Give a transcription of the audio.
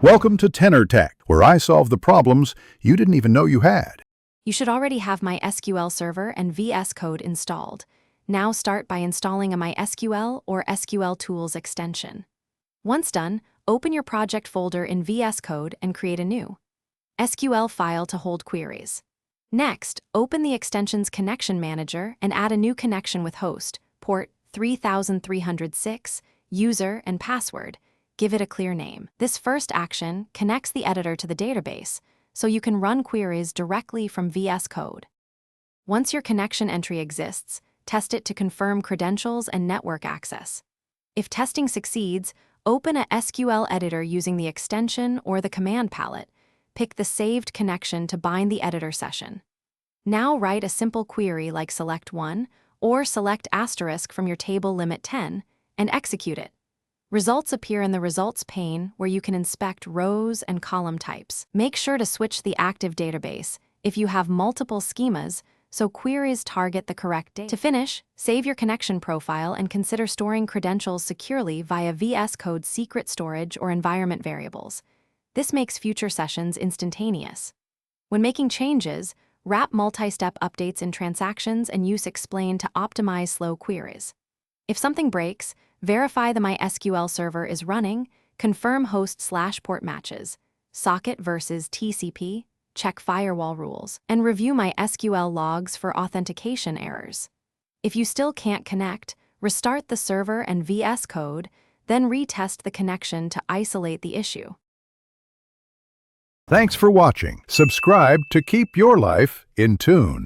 Welcome to Tenor Tech, where I solve the problems you didn't even know you had. You should already have MySQL Server and VS Code installed. Now start by installing a MySQL or SQL Tools extension. Once done, open your project folder in VS Code and create a new SQL file to hold queries. Next, open the extension's connection manager and add a new connection with host, port 3306, user, and password. Give it a clear name. This first action connects the editor to the database, so you can run queries directly from VS Code. Once your connection entry exists, test it to confirm credentials and network access. If testing succeeds, open a SQL editor using the extension or the command palette. Pick the saved connection to bind the editor session. Now write a simple query like select 1 or select asterisk from your table limit 10 and execute it. Results appear in the Results pane where you can inspect rows and column types. Make sure to switch the active database if you have multiple schemas so queries target the correct data. To finish, save your connection profile and consider storing credentials securely via VS Code secret storage or environment variables. This makes future sessions instantaneous. When making changes, wrap multi-step updates in transactions and use explain to optimize slow queries. If something breaks, verify the MySQL server is running, confirm host/port matches, socket versus TCP, check firewall rules, and review MySQL logs for authentication errors. If you still can't connect, restart the server and VS Code, then retest the connection to isolate the issue. Thanks for watching. Subscribe to keep your life in tune.